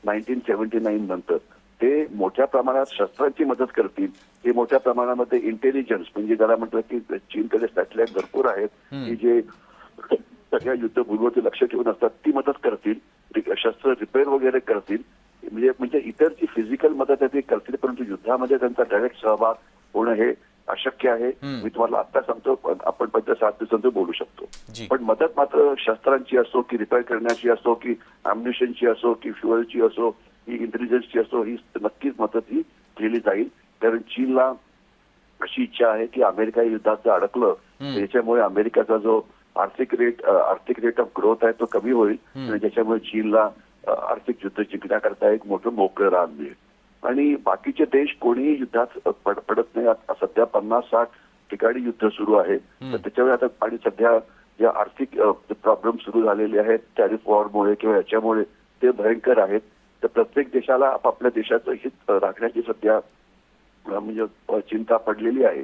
1979 नंतर ते मोठ्या प्रमाणात शस्त्रांची मदत करतील, ते मोठ्या प्रमाणामध्ये इंटेलिजन्स म्हणजे ज्याला म्हटलं की चीनकडे सॅटेलाइट भरपूर आहेत की जे सगळ्या युद्धभूमीवरती लक्ष ठेवून असतात, ती मदत करतील, शस्त्र रिपेअर वगैरे करतील, म्हणजे इतर जी फिजिकल मदत आहे ती करतील, परंतु युद्धामध्ये त्यांचा डायरेक्ट सहभाग होणं हे अशक्य आहे. मी तुम्हाला आता सांगतो, आपण 5-7 दिवसांचं बोलू शकतो. पण मदत मात्र शस्त्रांची असो की रिपेअर करण्याची असो की अम्युनिशनची असो की फ्युएलची असो की इंटेलिजन्सची असो, ही नक्कीच मदत ही केली जाईल. कारण चीनला अशी इच्छा आहे की अमेरिका युद्धात अडकलं त्याच्यामुळे अमेरिकेचा जो आर्थिक रेट ऑफ ग्रोथ आहे तो कमी होईल आणि ज्याच्यामुळे चीनला आर्थिक युद्ध जिंकण्याकरता एक मोठं मोकळं रान मिळेल. आणि बाकीचे देश कोणीही युद्धात पडत नाही. सध्या 50-60 ठिकाणी युद्ध सुरू आहे, तर त्याच्यामुळे आता आणि सध्या ज्या आर्थिक प्रॉब्लेम सुरू झालेले आहेत टॅरिफ वॉरमुळे किंवा याच्यामुळे ते भयंकर आहेत. तर प्रत्येक देशाला आपापल्या देशाचं हित राखण्याची सध्या म्हणजे चिंता पडलेली आहे.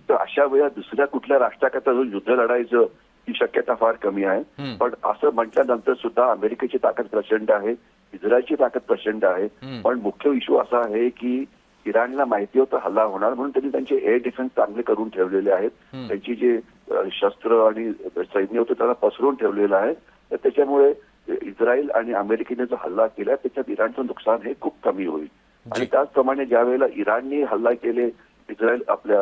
तर अशा वेळा दुसऱ्या कुठल्या राष्ट्राकरता जो युद्ध लढायचं ही शक्यता फार कमी आहे. पण असं म्हटल्यानंतर सुद्धा अमेरिकेची ताकद प्रचंड आहे, इस्रायलची ताकद प्रचंड आहे. पण मुख्य इश्यू असा आहे की इराणला माहिती होतं हल्ला होणार, म्हणून त्यांनी त्यांचे एअर डिफेन्स चांगले करून ठेवलेले आहेत. त्यांची जे शस्त्र आणि सैन्य होतं त्यांना पसरवून ठेवलेलं आहे. तर त्याच्यामुळे इस्रायल आणि अमेरिकेने जो हल्ला केला त्याच्यात इराणचं नुकसान हे खूप कमी होईल. आणि त्याचप्रमाणे ज्या वेळेला इराणने हल्ला केले इस्रायल आपल्या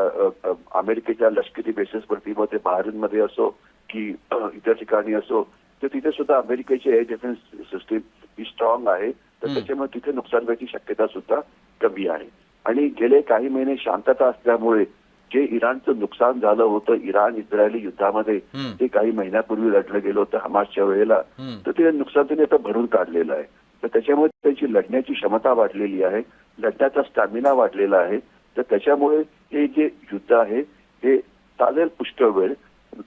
अमेरिकेच्या लष्करी बेसेसवरती, मग ते बहारीनमध्ये असो की इतर ठिकाणी असो, तर तिथे सुद्धा अमेरिकेची एअर डिफेन्स सिस्टीम ही स्ट्रॉंग आहे. तर त्याच्यामुळे तिथे नुकसान व्हायची शक्यता सुद्धा कमी आहे. आणि गेले काही महिने शांतता असल्यामुळे जे इराणचं नुकसान झालं होतं इराण इस्रायली युद्धामध्ये, ते काही महिन्यापूर्वी लढलं गेलं होतं हमासच्या वेळेला, तर ते नुकसान त्यांनी आता भरून काढलेलं आहे. तर त्याच्यामुळे त्यांची लढण्याची क्षमता वाढलेली आहे, लढण्याचा स्टॅमिना वाढलेला आहे. तर त्याच्यामुळे हे जे युद्ध आहे हे चालेल पुष्कळ वेळ,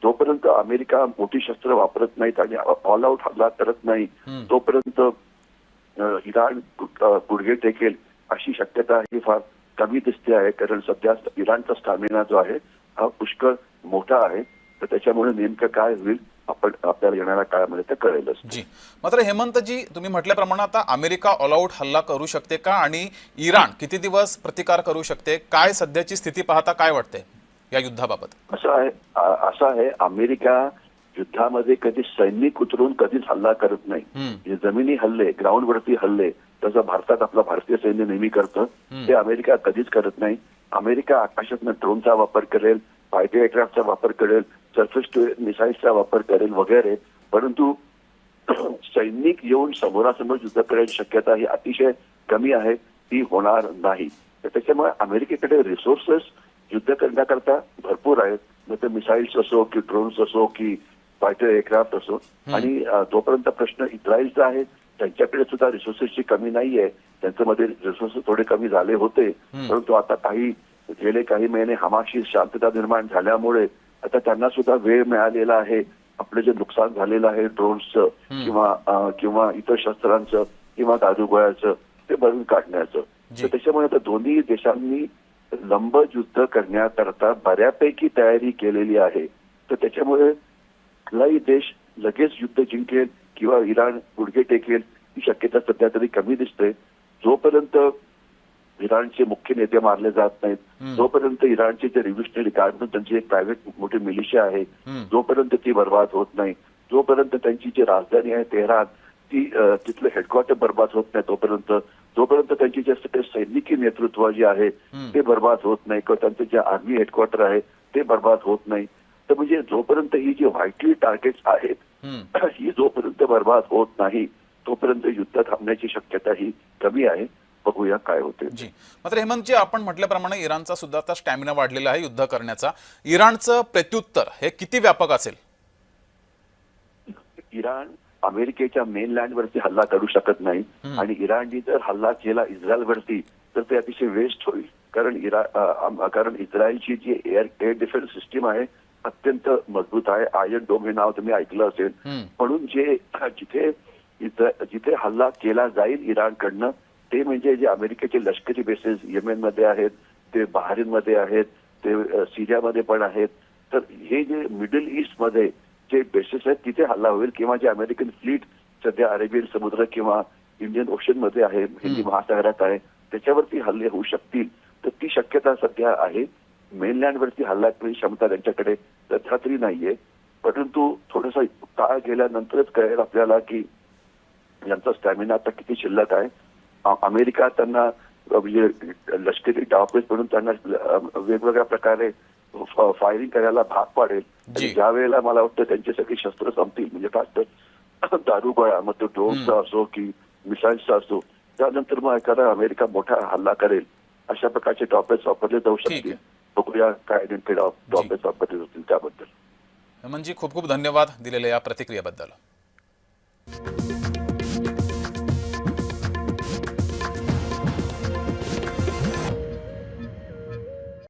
जोपर्यंत अमेरिका मोठी शस्त्र वापरत नाहीत आणि ऑल आउट हल्ला करत नाही तोपर्यंत इराण गुडघे टेकेल अशी शक्यता ही फार कमी दिसते आहे. कारण सध्या इराणचा स्टॅमिना जो आहे हा पुष्कळ मोठा आहे. तर त्याच्यामुळे नेमकं काय होईल आपण आपल्याला येणाऱ्या काळामध्ये ते कळेलच. जी, मात्र हेमंतजी तुम्ही म्हटल्याप्रमाणे आता अमेरिका ऑल आउट हल्ला करू शकते का आणि इराण किती दिवस प्रतिकार करू शकते? काय सध्याची स्थिती पाहता काय वाटते या युद्धाबाबत? असं आहे अमेरिका युद्धामध्ये कधी सैनिक उतरून कधीच हल्ला करत नाही. जमिनी हल्ले, ग्राउंडवरती हल्ले तसं भारतात आपलं भारतीय सैन्य नेहमी करतं, ते अमेरिका कधीच करत नाही. अमेरिका आकाशातनं ड्रोनचा वापर करेल, फायटर एअरक्राफ्टचा वापर करेल, सरफेस टू एअर मिसाईल्सचा वापर करेल वगैरे, परंतु सैनिक येऊन समोरासमोर युद्ध करायची शक्यता ही अतिशय कमी आहे, ती होणार नाही. तर त्याच्यामुळे अमेरिकेकडे रिसोर्सेस युद्ध करण्याकरता भरपूर आहेत, मग ते मिसाईल्स असो की ड्रोन्स असो की फायटर एअरक्राफ्ट असो. आणि तोपर्यंत प्रश्न इस्रायलचा आहे, त्यांच्याकडे सुद्धा रिसोर्सेसची कमी नाहीये. त्यांच्यामध्ये रिसोर्सेस थोडे कमी झाले होते, परंतु आता गेले काही महिने हमासशी शांतता निर्माण झाल्यामुळे आता त्यांना सुद्धा वेळ मिळालेला आहे आपलं जे नुकसान झालेलं आहे ड्रोन्सचं किंवा इतर शस्त्रांचं किंवा दारूगोळ्याचं ते भरून काढण्याचं. तर त्याच्यामुळे आता दोन्ही देशांनी लंब युद्ध करण्याकरता बऱ्यापैकी तयारी केलेली आहे. तर त्याच्यामुळे कुठलाही देश लगेच युद्ध जिंकेल किंवा इराण गुडघे टेकेल ही शक्यता सध्या तरी कमी दिसते. जोपर्यंत इराणचे मुख्य नेते मारले जात नाहीत, जोपर्यंत इराणचे जे रिव्होल्युशनरी गार्ड म्हणून त्यांची एक प्रायव्हेट मोठी मिलिशिया आहे, जोपर्यंत ती बर्बाद होत नाही, जोपर्यंत त्यांची जी राजधानी आहे तेहरान ती तिथलं हेडक्वार्टर बर्बाद होत नाही, जोपर्यंत त्यांची जे सैनिकी नेतृत्व जे आहे ते बर्बाद होत नाही किंवा त्यांचं जे आर्मी हेडक्वार्टर आहे ते बर्बाद होत नाही, तर म्हणजे जोपर्यंत ही जी व्हायटली टार्गेट्स आहेत ही जोपर्यंत बर्बाद होत नाही तोपर्यंत युद्ध थांबण्याची शक्यता ही कमी आहे. बघूया काय होते. जी, मात्र हेमंतजी आपण म्हटल्याप्रमाणे इराणचा सुद्धा आता स्टॅमिना वाढलेला आहे युद्ध करण्याचा. इराणचं प्रत्युत्तर हे किती व्यापक असेल? इराण अमेरिकेच्या मेनलँडवरती हल्ला करू शकत नाही आणि इराणने जर हल्ला केला इस्रायलवरती तर ते अतिशय वेस्ट होईल. कारण इस्रायलची जी एअर डिफेन्स सिस्टीम आहे अत्यंत मजबूत आहे. आयर्न डोम हे नाव तुम्ही ऐकलं असेल. म्हणून जिथे हल्ला केला जाईल इराणकडनं ते म्हणजे जे अमेरिकेचे लष्करी बेसेस येमेनमध्ये आहेत, ते बहारीनमध्ये आहेत, ते सिरियामध्ये पण आहेत. तर हे जे मिडल ईस्टमध्ये जे बेसेस आहेत तिथे हल्ला होईल किंवा जे अमेरिकन फ्लीट सध्या अरेबियन समुद्र किंवा इंडियन ओशन मध्ये आहे, हिंदी महासागरात आहे, त्याच्यावरती हल्ले होऊ शकतील. तर ती शक्यता सध्या आहे. मेनलँडवरती हल्ला करण्याची क्षमता त्यांच्याकडे सध्या तरी नाहीये. परंतु थोडासा काळ गेल्यानंतरच कळेल आपल्याला की यांचा स्टॅमिना आता किती शिल्लक आहे. अमेरिका त्यांना म्हणजे लष्करी डावपेच म्हणून त्यांना वेगवेगळ्या प्रकारे फायरिंग करायला भाग पाडेल. आणि ज्या वेळेला मला वाटतं त्यांची सगळी शस्त्र संपतील, म्हणजे फास्ट दारुगोळा, मग तो ड्रोनचा असो की मिसाईल्सचा असो, त्यानंतर मग एखादा अमेरिका मोठा हल्ला करेल. अशा प्रकारचे टॉपेज वापरले जाऊ शकतील. बघूया काय नेमके टॉपेज वापरले जातील त्याबद्दल. म्हणजे खूप खूप धन्यवाद दिलेल्या या प्रतिक्रियेबद्दल.